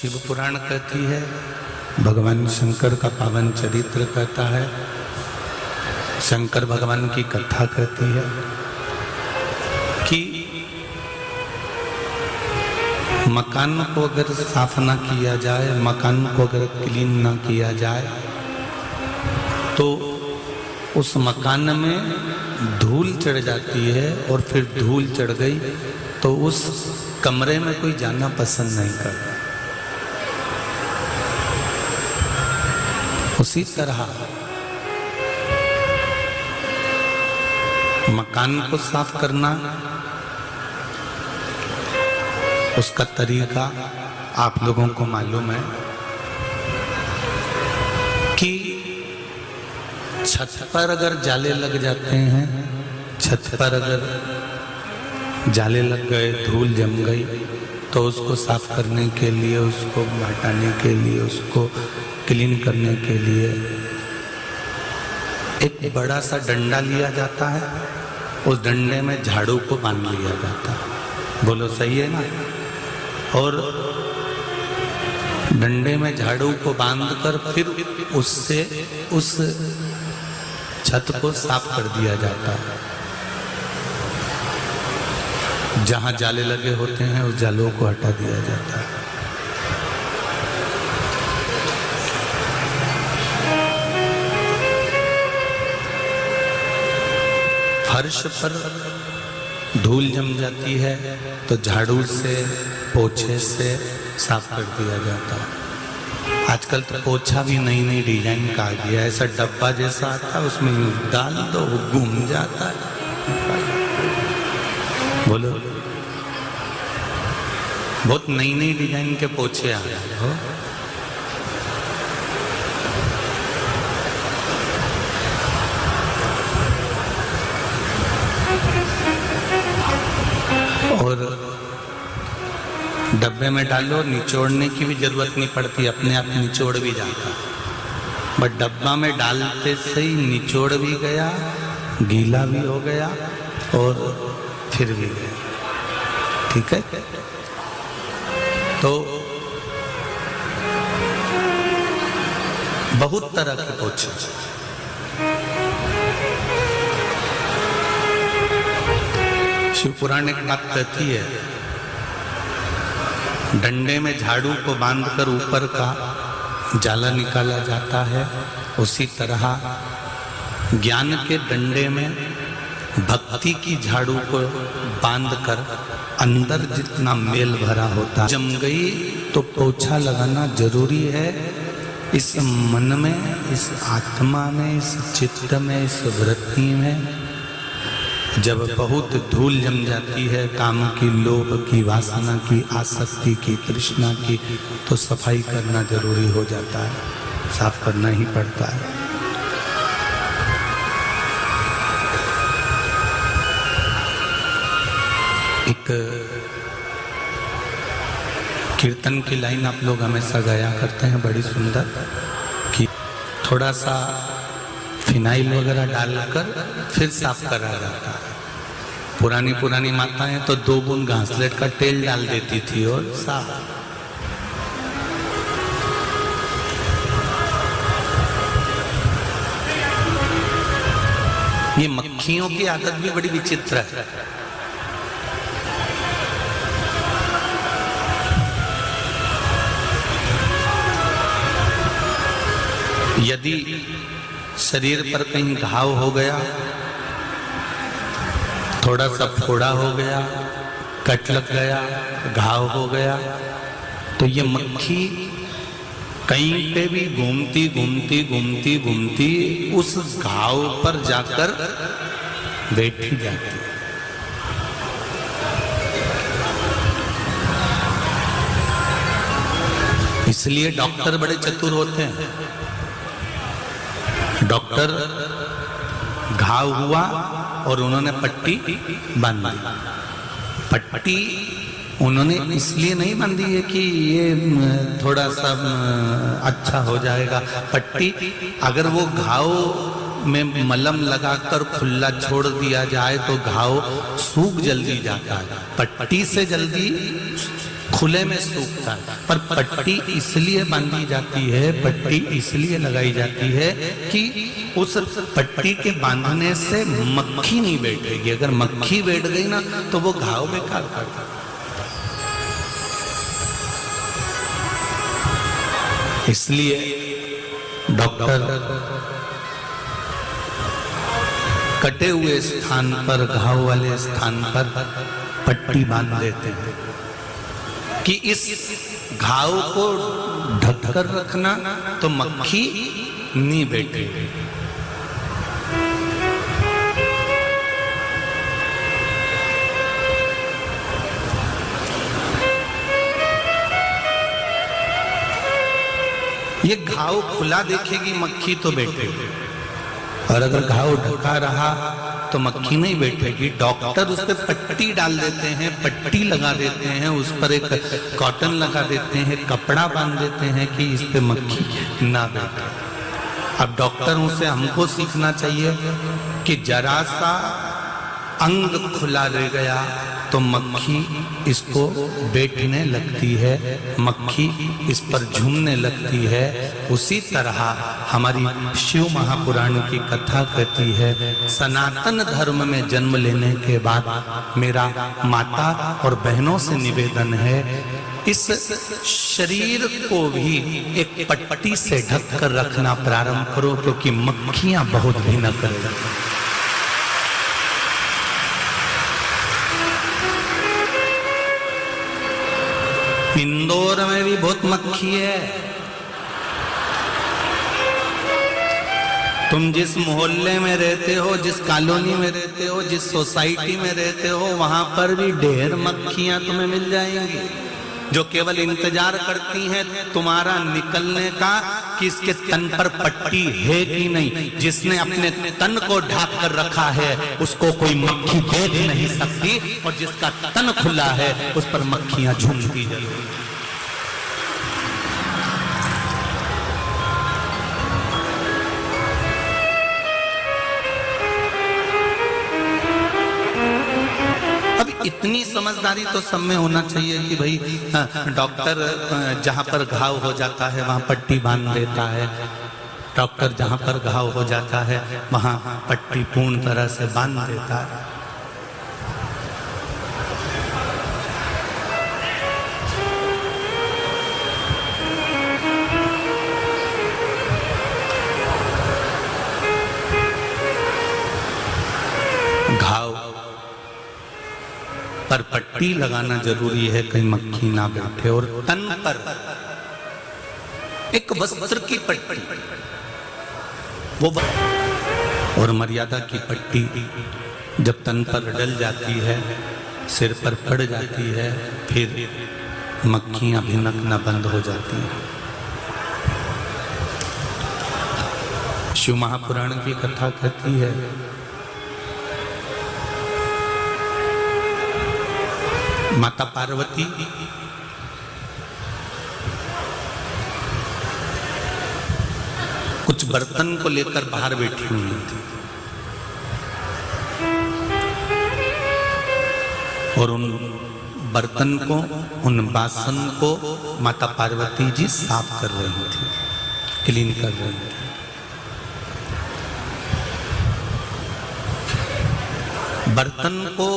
शिव पुराण कहती है, भगवान शंकर का पावन चरित्र कहता है, शंकर भगवान की कथा कहती है कि मकान को अगर साफ ना किया जाए, मकान को अगर क्लीन ना किया जाए तो उस मकान में धूल चढ़ जाती है, और फिर धूल चढ़ गई तो उस कमरे में कोई जाना पसंद नहीं करता। उसी तरह मकान को साफ करना, उसका तरीका आप लोगों को मालूम है कि छत पर अगर जाले लग जाते हैं, छत पर अगर जाले लग गए, धूल जम गई, तो उसको साफ करने के लिए, उसको हटाने के लिए, उसको क्लीन करने के लिए एक बड़ा सा डंडा लिया जाता है, उस डंडे में झाड़ू को बांध लिया जाता है। बोलो सही है ना? और डंडे में झाड़ू को बांधकर फिर उससे उस छत को साफ कर दिया जाता है। जहां जाले लगे होते हैं उस जालों को हटा दिया जाता है। फर्श पर धूल जम जाती है तो झाड़ू से, पोछे से साफ कर दिया जाता है। आजकल तो पोछा भी नई नई डिजाइन का आ गया, ऐसा डब्बा जैसा आता है, उसमें यूं डाल दो, वो घूम जाता है। बोलो, बहुत नई नई डिजाइन के पोछे आ गए हो। और डब्बे में डालो, निचोड़ने की भी जरूरत नहीं पड़ती, अपने आप निचोड़ भी जाता। बट डब्बा में डालते से ही निचोड़ भी गया, गीला भी हो गया और फिर भी गया। ठीक है? तो बहुत तरह के पोछे। शिव पुराण एक बात कहती है, डंडे में झाड़ू को बांधकर ऊपर का जाला निकाला जाता है, उसी तरह ज्ञान के डंडे में भक्ति की झाड़ू को बांधकर अंदर जितना मेल भरा होता जम गई तो पोछा लगाना जरूरी है। इस मन में, इस आत्मा में, इस चित्त में, इस वृत्ति में जब बहुत धूल जम जाती है, काम की, लोभ की, वासना की, आसक्ति की, तृष्णा की, तो सफाई करना जरूरी हो जाता है, साफ करना ही पड़ता है। एक कीर्तन की लाइन आप लोग हमेशा गाया करते हैं, बड़ी सुंदर, कि थोड़ा सा फिनाइल वगैरह डालकर फिर साफ करा जाता है। पुरानी पुरानी माताएं तो 2 बूंद घासलेट का तेल डाल देती थी और साफ। ये मक्खियों की आदत भी बड़ी विचित्र है। यदि शरीर पर कहीं घाव हो गया, थोड़ा सा फोड़ा हो गया, कट लग गया, घाव हो गया, तो ये मक्खी कहीं पे भी घूमती घूमती घूमती घूमती उस घाव पर जाकर बैठी जाती है। इसलिए डॉक्टर बड़े चतुर होते हैं। डॉक्टर घाव हुआ और उन्होंने पट्टी बांध दी। पट्टी उन्होंने इसलिए नहीं बांधी है कि ये थोड़ा सा अच्छा हो जाएगा। पट्टी, अगर वो घाव में मलम लगाकर खुला छोड़ दिया जाए तो घाव सूख जल्दी जाता है, पट्टी से जल्दी खुले में सूखता है। पर पट्टी इसलिए बांधी जाती है, पट्टी इसलिए लगाई जाती है कि उस पट्टी के बांधने से मक्खी नहीं बैठेगी। अगर मक्खी बैठ गई ना तो वो घाव बेकार कर देगा। इसलिए डॉक्टर कटे हुए स्थान पर, घाव वाले स्थान पर पट्टी बांध देते हैं कि इस घाव को ढककर रखना तो मक्खी नहीं बैठेगी। ये घाव खुला देखेगी मक्खी तो बैठेगी, और अगर घाव ढका रहा तो मक्खी नहीं बैठेगी। डॉक्टर उस पर पट्टी डाल देते हैं, पट्टी लगा देते हैं, उस पर एक कॉटन लगा देते हैं, कपड़ा बांध देते हैं कि इस पे मक्खी ना बैठे। अब डॉक्टरों से हमको सीखना चाहिए कि जरा सा अंग खुला रह गया तो मक्खी इसको बैठने लगती है, मक्खी इस पर झूमने लगती है। उसी तरह हमारी शिव महापुराण की कथा कहती है, सनातन धर्म में जन्म लेने के बाद मेरा माता और बहनों से निवेदन है, इस शरीर को भी एक पट्टी से ढक कर रखना प्रारंभ करो, क्योंकि मक्खियां बहुत भिनक रही। इंदौर में भी बहुत मक्खी है। तुम जिस मोहल्ले में रहते हो, जिस कॉलोनी में रहते हो, जिस सोसाइटी में रहते हो, वहां पर भी ढेर मक्खियां तुम्हें मिल जाएंगी, जो केवल इंतजार करती हैं तुम्हारा निकलने का कि इसके तन पर पट्टी है कि नहीं। जिसने अपने तन को ढक कर रखा है उसको कोई मक्खी देख नहीं सकती, और जिसका तन खुला है उस पर मक्खियां झूमती जरूर। इतनी समझदारी तो सब में होना चाहिए कि भाई डॉक्टर जहाँ पर घाव हो जाता है वहाँ पट्टी बांध देता है, डॉक्टर जहाँ पर घाव हो जाता है वहाँ पट्टी पूर्ण तरह से बांध देता है। घाव पर पट्टी लगाना जरूरी है, कहीं मक्खी ना बैठे। और तन पर एक वस्त्र की पट्टी, वो और मर्यादा की पट्टी जब तन पर डल जाती है, सिर पर पड़ जाती है, फिर मक्खियां भिनकना बंद हो जाती हैं। शिव महापुराण की कथा कहती है, माता पार्वती कुछ बर्तन को लेकर बाहर बैठी हुई थी, और उन बर्तन को, उन बासन को माता पार्वती जी साफ कर रही थी, क्लीन कर रही थी। बर्तन को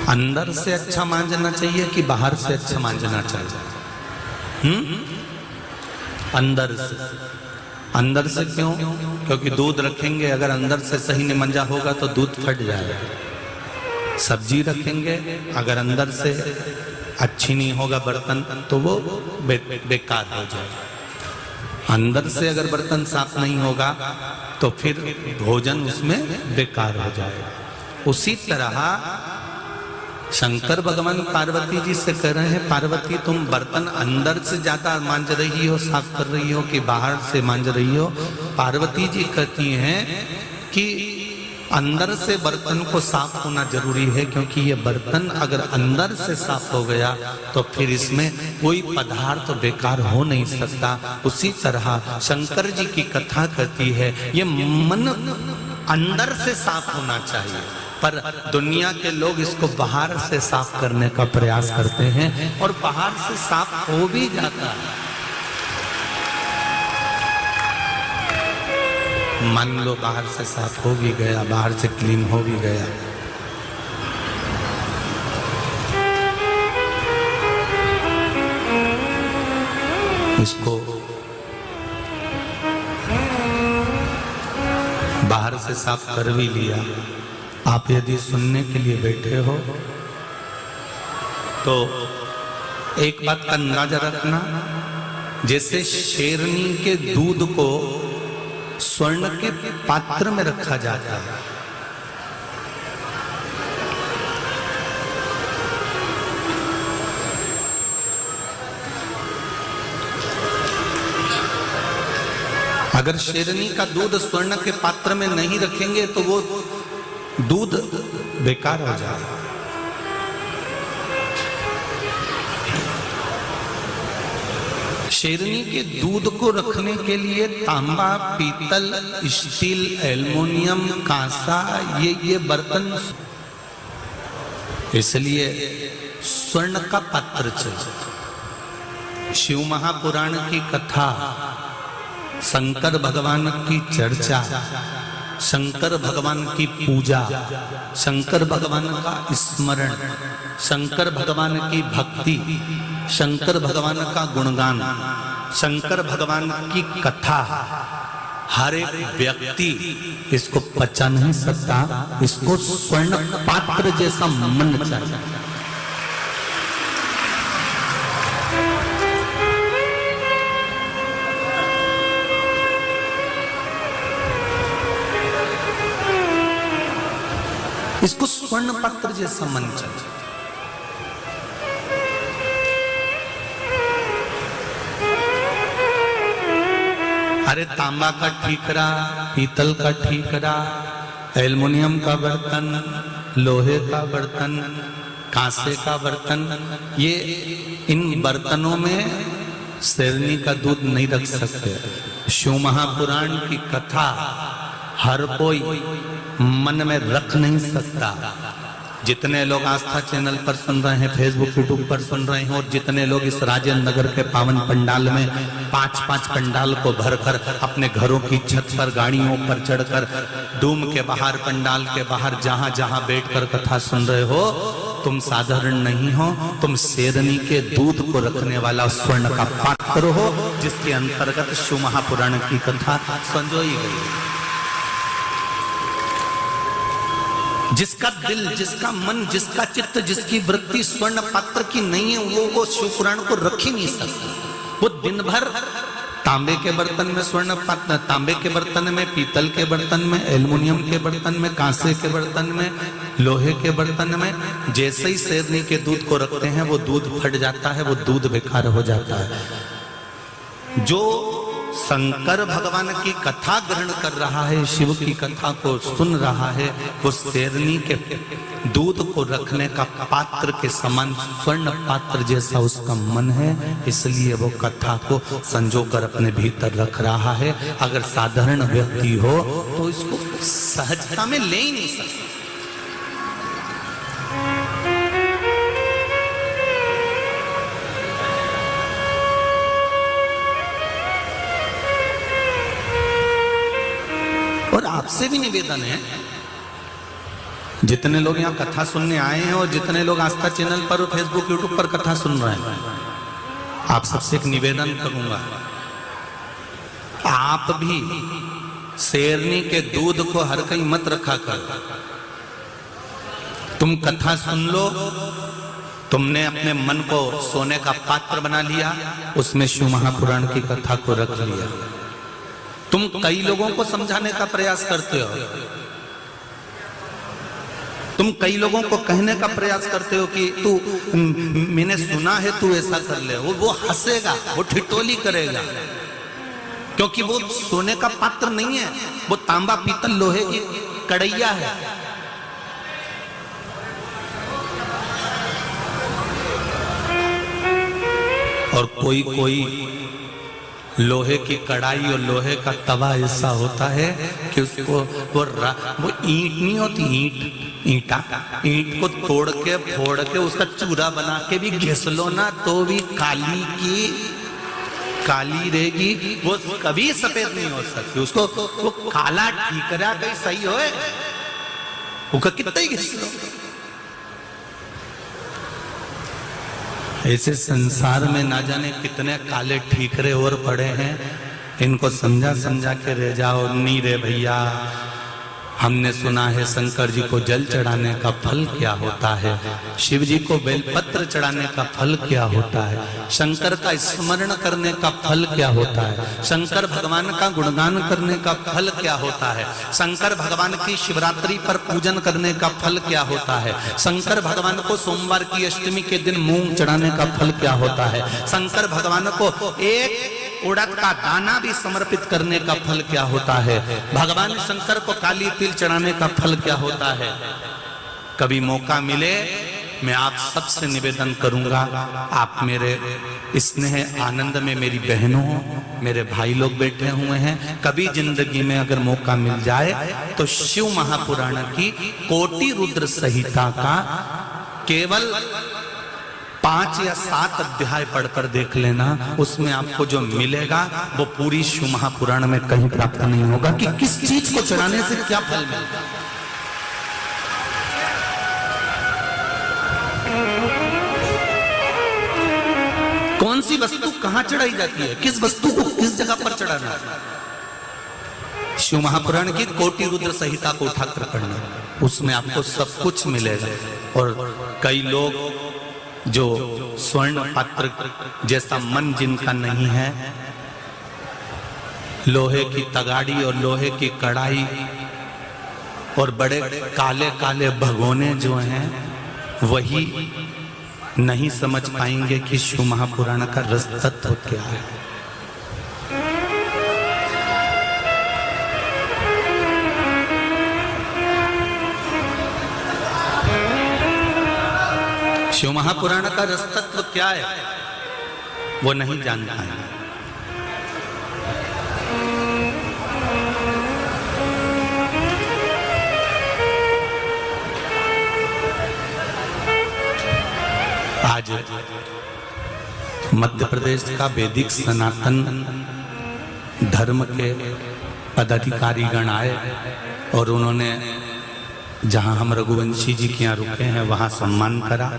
अंदर से अच्छा मांजना चाहिए कि बाहर से अच्छा मांजना चाहिए? अंदर से। अंदर से क्यों? क्योंकि दूध रखेंगे, अगर अंदर से सही नहीं मंजा होगा तो दूध फट जाएगा। सब्जी रखेंगे, अगर अंदर से अच्छी नहीं होगा बर्तन तो वो बेकार हो जाएगा। अंदर से अगर बर्तन साफ नहीं होगा तो फिर भोजन उसमें बेकार हो जाएगा। उसी तरह शंकर भगवान पार्वती जी से कह रहे हैं, पार्वती तुम बर्तन अंदर से ज्यादा मांज रही हो, साफ कर रही हो कि बाहर से मांज रही हो? पार्वती जी कहती हैं कि अंदर से बर्तन को साफ होना जरूरी है, क्योंकि ये बर्तन अगर अंदर से साफ हो गया तो फिर इसमें कोई पदार्थ तो बेकार हो नहीं सकता। उसी तरह शंकर जी की कथा कहती है, ये मन अंदर से साफ होना चाहिए, पर दुनिया के लोग इसको बाहर से साफ करने का प्रयास करते हैं और बाहर से साफ हो भी जाता है। मान लो बाहर से साफ हो भी गया, बाहर से क्लीन हो भी गया, इसको बाहर से साफ कर भी लिया, आप यदि सुनने के लिए बैठे हो तो एक बात का अंदाजा रखना, जैसे शेरनी के दूध को स्वर्ण के पात्र में रखा जाता है, अगर शेरनी का दूध स्वर्ण के पात्र में नहीं रखेंगे तो वो दूध बेकार हो जाएगा। शेरनी के दूध को रखने के लिए तांबा, पीतल, स्टील, एल्युमिनियम, कांसा, ये बर्तन, इसलिए स्वर्ण का पात्र चाहिए। शिव महापुराण की कथा, शंकर भगवान की चर्चा, शंकर भगवान की पूजा, शंकर भगवान का स्मरण, शंकर भगवान की भक्ति, शंकर भगवान का गुणगान, शंकर भगवान की कथा, हर एक व्यक्ति इसको पचा नहीं सकता, इसको स्वर्ण पात्र जैसा मन चाहिए। इसको स्वर्ण पात्र जैसा मन चाहिए। अरे तांबा का ठीकरा, पीतल का ठीकरा, एल्युमिनियम का बर्तन, लोहे का बर्तन, कांसे का बर्तन, ये इन बर्तनों में शेरनी का दूध नहीं रख सकते। शिव महापुराण की कथा हर कोई मन में रख नहीं सकता। जितने लोग आस्था चैनल पर सुन रहे हैं, फेसबुक यूट्यूब पर सुन रहे हैं, और जितने लोग इस राजेंद्र नगर के पावन पंडाल में 5-5 पंडाल को भरकर अपने घरों की छत पर, गाड़ियों पर चढ़कर, डूम के बाहर, पंडाल के बाहर, जहां जहां बैठकर कथा सुन रहे हो, तुम साधारण नहीं हो, तुम शेरनी के दूध को रखने वाला स्वर्ण का पात्र हो, जिसके अंतर्गत शिव महापुराण की कथा संजोई गई। जिसका दिल, जिसका मन, जिसका चित्त, जिसकी वृत्ति स्वर्ण पात्र की नहीं है, वो शिव पुराण को रख ही नहीं सकता। वो दिन भर तांबे के बर्तन में स्वर्ण पात्र, तांबे के बर्तन में, पीतल के बर्तन में, एल्युमिनियम के बर्तन में, कांसे के बर्तन में, लोहे के बर्तन में, जैसे ही शेरनी के दूध को रखते हैं वो दूध फट जाता है, वो दूध बेकार हो जाता है। जो शंकर भगवान की कथा ग्रहण कर रहा है, शिव की कथा को सुन रहा है, वो शेरनी के दूध को रखने का पात्र के समान, स्वर्ण पात्र जैसा उसका मन है, इसलिए वो कथा को संजो कर अपने भीतर रख रहा है। अगर साधारण व्यक्ति हो तो इसको सहजता में ले ही नहीं सकता। और आपसे भी निवेदन है, जितने लोग यहाँ कथा सुनने आए हैं और जितने लोग आस्था चैनल पर और फेसबुक यूट्यूब पर कथा सुन रहे हैं, आप सबसे एक निवेदन करूंगा, आप भी शेरनी के दूध को हर कहीं मत रखा कर। तुम कथा सुन लो, तुमने अपने मन को सोने का पात्र बना लिया, उसमें शिव महापुराण की कथा को रख लिया। तुम कई लोगों को समझाने का प्रयास करते हो, तुम कई लोगों को कहने का प्रयास करते हो कि तू, मैंने सुना है तू ऐसा कर ले, वो हंसेगा, वो ठिठोली करेगा, क्योंकि वो सोने का पात्र नहीं है, वो तांबा, पीतल, लोहे की कड़ैया है। और कोई लोहे की कढ़ाई और लोहे का तवा ऐसा होता है कि उसको वो ईंट नहीं होती, ईंट को तोड़ के फोड़ के उसका चूरा बना के भी घिस लो ना तो भी काली रहेगी, वो कभी सफेद नहीं हो सकती। उसको वो काला ठीकरा कहीं सही होए, उसका कितना ही घिस लो। ऐसे संसार में ना जाने कितने काले ठीकरे और पड़े हैं, इनको समझा समझा के रह जाओ। नहीं रे भैया, हमने सुना है शंकर जी को जल चढ़ाने का फल क्या होता है, शिव जी को बेलपत्र चढ़ाने का फल क्या होता है, शंकर का स्मरण करने का फल क्या होता है, शंकर भगवान का गुणगान करने का फल क्या होता है, शंकर भगवान की शिवरात्रि पर पूजन करने का फल क्या होता है, शंकर भगवान को सोमवार की अष्टमी के दिन मूंग चढ़ाने का फल क्या होता है, शंकर भगवान को एक उड़द का दाना भी समर्पित करने का फल क्या होता है, भगवान शंकर को काली तिल चढ़ाने का फल क्या होता है। कभी मौका मिले मैं आप सबसे निवेदन करूंगा, आप मेरे स्नेह आनंद में मेरी बहनों मेरे भाई लोग बैठे हुए हैं, कभी जिंदगी में अगर मौका मिल जाए तो शिव महापुराण की कोटि रुद्र संहिता का केवल 5 या 7 अध्याय पढ़कर देख लेना, उसमें आपको जो मिलेगा वो पूरी शिव महापुराण में कहीं प्राप्त नहीं होगा कि किस चीज को चढ़ाने से क्या फल मिलता है। कौन सी वस्तु कहां चढ़ाई जाती है, किस वस्तु को किस जगह पर चढ़ाना है। शिव महापुराण की कोटि रुद्र संहिता को उठाकर पढ़ना, उसमें आपको सब कुछ मिलेगा। और कई लोग जो स्वर्ण पात्र जैसा मन जिनका नहीं है, लोहे की तगाड़ी और लोहे की कढ़ाई और बड़े काले काले भगोने जो हैं, वही नहीं समझ पाएंगे कि शिव महापुराण का रस तत्व क्या है। शिव महापुराण का रस तत्व क्या है वो नहीं जानता है। आज मध्य प्रदेश का वैदिक सनातन धर्म के पदाधिकारी गण आए और उन्होंने जहां हम रघुवंशी जी के यहाँ रुके हैं वहां सम्मान करा।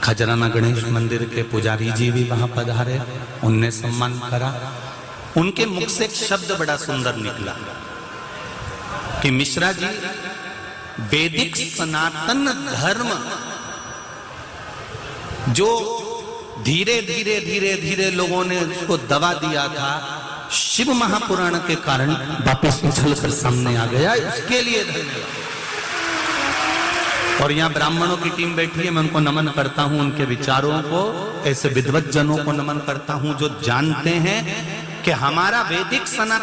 खजराना गणेश मंदिर के पुजारी जी भी वहां पधारे, उनने सम्मान करा। उनके मुख से एक शब्द बड़ा सुंदर निकला कि मिश्रा जी, वैदिक सनातन धर्म जो धीरे धीरे धीरे धीरे लोगों ने उसको दबा दिया था, शिव महापुराण के कारण वापस उछल कर सामने आ गया। उसके लिए धन्यवाद। और यहाँ ब्राह्मणों की टीम बैठी है, मैं उनको नमन करता हूँ, उनके विचारों को, ऐसे विद्वत जनों को नमन करता हूँ जो जानते हैं कि हमारा वैदिक सनातन